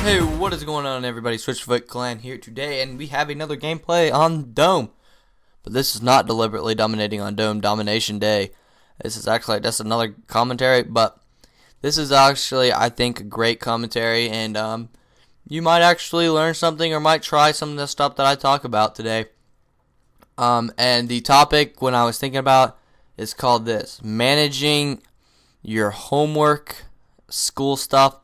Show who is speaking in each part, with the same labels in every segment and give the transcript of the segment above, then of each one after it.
Speaker 1: Hey, what is going on, everybody? SwitchfootClan here today, and we have another gameplay on Dome. But this is not deliberately dominating on Dome Domination Day. This is actually just another commentary, but this is actually, I think, a great commentary, and you might actually learn something or might try some of the stuff that I talk about today. And the topic, when I was thinking about, is called this: managing your homework, school stuff,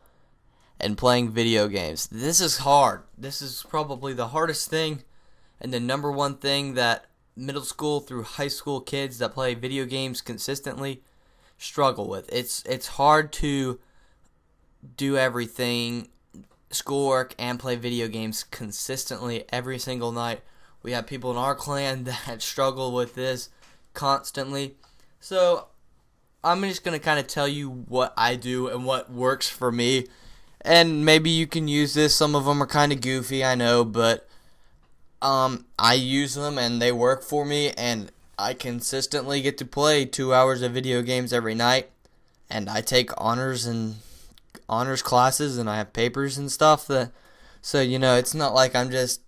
Speaker 1: and playing video games. This is hard. This is probably the hardest thing and the number one thing that middle school through high school kids that play video games consistently struggle with. It's hard to do everything, schoolwork and play video games consistently every single night. We have people in our clan that struggle with this constantly. So I'm just going to kind of tell you what I do and what works for me. And maybe you can use this. Some of them are kind of goofy, I know, but I use them and they work for me, and I consistently get to play 2 hours of video games every night. And I take honors classes, and I have papers and stuff so it's not like I'm just,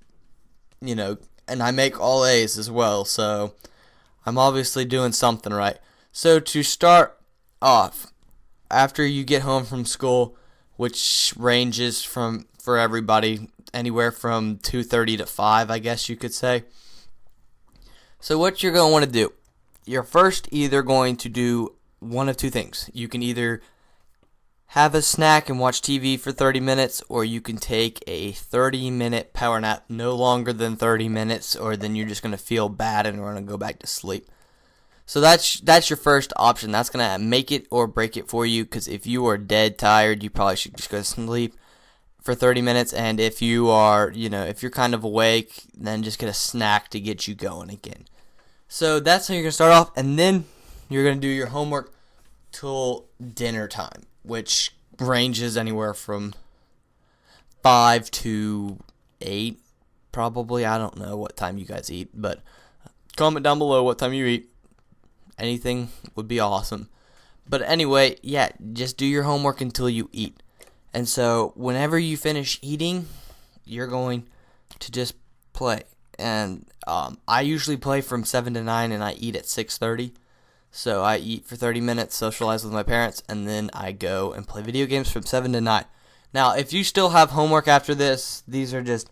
Speaker 1: and I make all A's as well, so I'm obviously doing something right. So to start off, after you get home from school, which ranges for everybody anywhere from 2:30 to 5, I guess you could say. So what you're going to want to do, you're first either going to do one of two things. You can either have a snack and watch TV for 30 minutes, or you can take a 30-minute power nap, no longer than 30 minutes, or then you're just going to feel bad and want to go back to sleep. So that's your first option. That's going to make it or break it for you, because if you are dead tired, you probably should just go to sleep for 30 minutes. And if you are, if you're kind of awake, then just get a snack to get you going again. So that's how you're going to start off. And then you're going to do your homework till dinner time, which ranges anywhere from 5 to 8, probably. I don't know what time you guys eat, but comment down below what time you eat. Anything would be awesome. But anyway, yeah, just do your homework until you eat. And so whenever you finish eating, you're going to just play. And I usually play from 7 to 9, and I eat at 6:30. So I eat for 30 minutes, socialize with my parents, and then I go and play video games from 7 to 9. Now, if you still have homework after this, these are just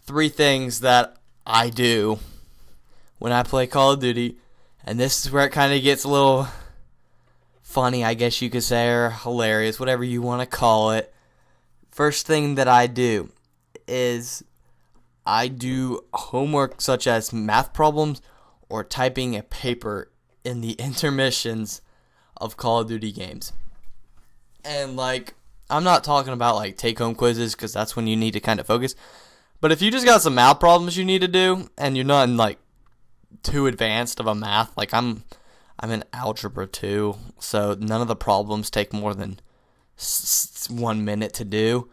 Speaker 1: 3 things that I do when I play Call of Duty. And this is where it kind of gets a little funny, I guess you could say, or hilarious, whatever you want to call it. First thing that I do is I do homework such as math problems or typing a paper in the intermissions of Call of Duty games. And I'm not talking about take-home quizzes, because that's when you need to kind of focus. But if you just got some math problems you need to do, and you're not in too advanced of a math, I'm in algebra 2, so none of the problems take more than 1 minute to do,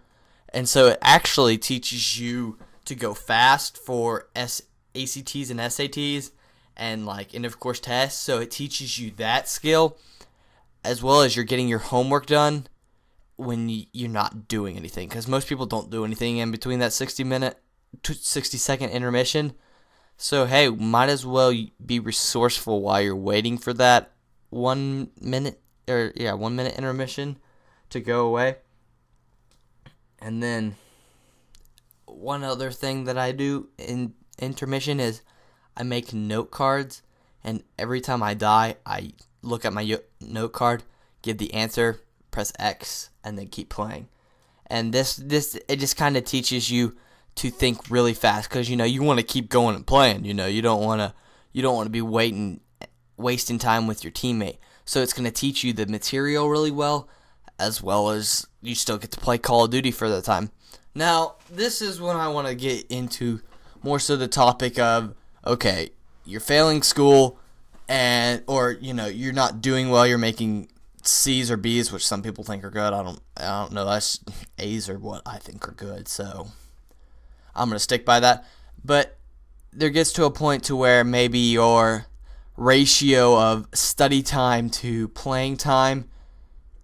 Speaker 1: and so it actually teaches you to go fast for ACTs and SATs and end of course tests. So it teaches you that skill, as well as you're getting your homework done when you're not doing anything, because most people don't do anything in between that 60-second intermission. So, hey, might as well be resourceful while you're waiting for that 1 minute intermission to go away. And then one other thing that I do in intermission is I make note cards, and every time I die, I look at my note card, give the answer, press X, and then keep playing. And this it just kind of teaches you to think really fast, because you want to keep going and playing. You don't want to be wasting time with your teammate. So it's going to teach you the material really well as you still get to play Call of Duty for the time. Now, this is when I want to get into more so the topic of, okay, you're failing school, or you're not doing well, you're making C's or B's, which some people think are good. I don't know. That's A's are what I think are good, so I'm going to stick by that. But there gets to a point to where maybe your ratio of study time to playing time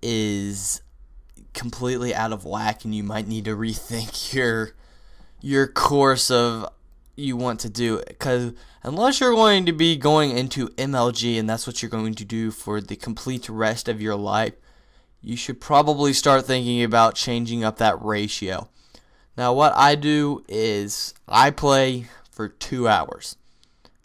Speaker 1: is completely out of whack, and you might need to rethink your course of you want to do, because unless you're going to be going into MLG and that's what you're going to do for the complete rest of your life, you should probably start thinking about changing up that ratio. Now, what I do is I play for 2 hours,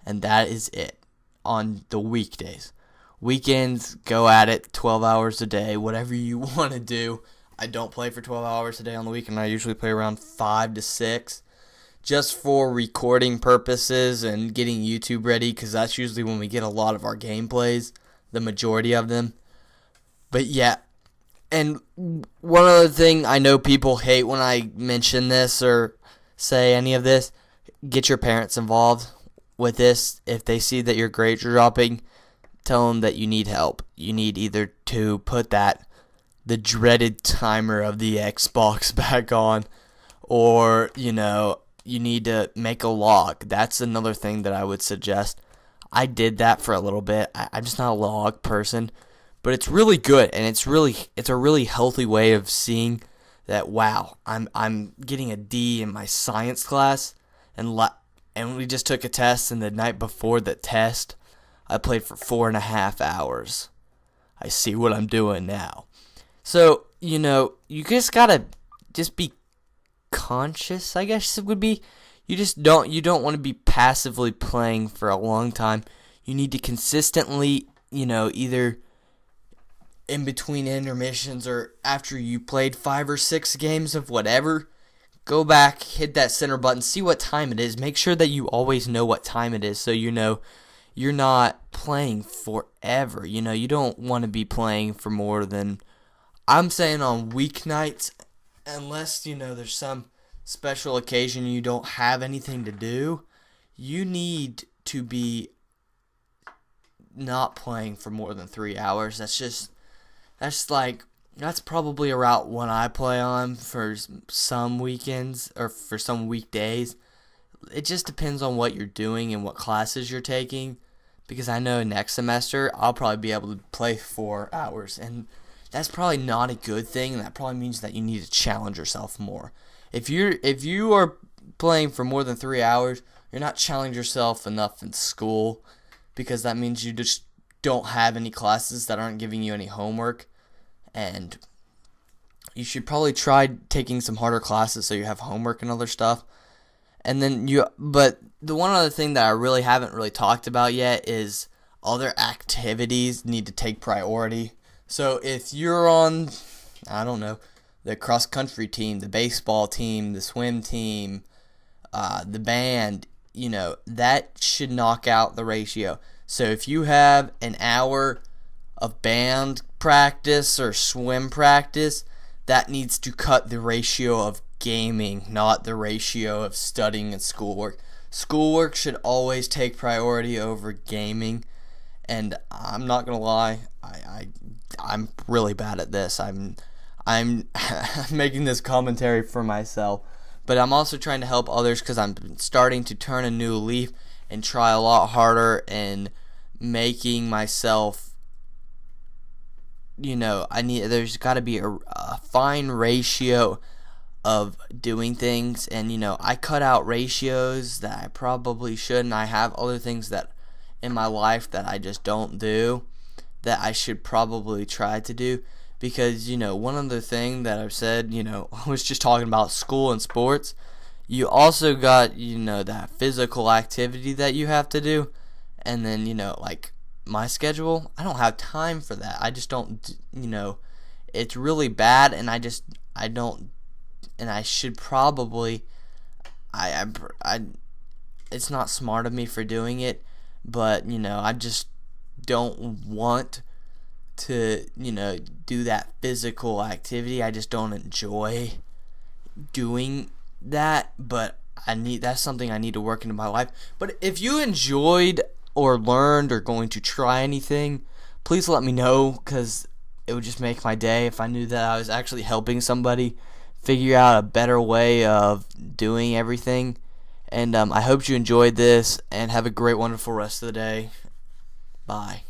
Speaker 1: and that is it on the weekdays. Weekends, go at it, 12 hours a day, whatever you want to do. I don't play for 12 hours a day on the weekend. I usually play around 5 to 6 just for recording purposes and getting YouTube ready, because that's usually when we get a lot of our gameplays, the majority of them. But yeah, and one other thing, I know people hate when I mention this or say any of this, get your parents involved with this. If they see that you're grades dropping, tell them that you need help. You need either to put the dreaded timer of the Xbox back on, or, you need to make a log. That's another thing that I would suggest. I did that for a little bit. I'm just not a log person, but it's really good, and it's a really healthy way of seeing that, wow, I'm getting a D in my science class, and we just took a test, and the night before the test, I played for 4.5 hours. I see what I'm doing now. So, you just gotta just be conscious, I guess it would be. You don't want to be passively playing for a long time. You need to consistently, either in between intermissions or after you played 5 or 6 games of whatever, go back, hit that center button, see what time it is. Make sure that you always know what time it is, so you're not playing forever. You don't want to be playing for more than, I'm saying, on weeknights, unless, there's some special occasion you don't have anything to do, you need to be not playing for more than 3 hours. That's probably around when I play on for some weekends or for some weekdays. It just depends on what you're doing and what classes you're taking, because I know next semester I'll probably be able to play 4 hours, and that's probably not a good thing, and that probably means that you need to challenge yourself more. If you are playing for more than 3 hours, you're not challenging yourself enough in school, because that means you just don't have any classes that aren't giving you any homework, and you should probably try taking some harder classes so you have homework and other stuff. And then but the one other thing that I really haven't really talked about yet is other activities need to take priority. So if you're on, I don't know, the cross-country team, the baseball team, the swim team, the band, that should knock out the ratio. So if you have an hour of band practice or swim practice, that needs to cut the ratio of gaming, not the ratio of studying and schoolwork. Schoolwork should always take priority over gaming, and I'm not gonna lie, I'm really bad at this. I'm making this commentary for myself, but I'm also trying to help others, because I'm starting to turn a new leaf and try a lot harder and making myself, there's got to be a fine ratio of doing things, and I cut out ratios that I probably shouldn't. I have other things that in my life that I just don't do that I should probably try to do, because one other thing that I've said, I was just talking about school and sports. You also got that physical activity that you have to do, and then like my schedule, I don't have time for that. I just don't, it's really bad, and I don't, and I should probably, it's not smart of me for doing it, but, I just don't want to, do that physical activity. I just don't enjoy doing that, but that's something I need to work into my life. But if you enjoyed or learned or going to try anything, please let me know, because it would just make my day if I knew that I was actually helping somebody figure out a better way of doing everything. And I hope you enjoyed this, and have a great, wonderful rest of the day. Bye.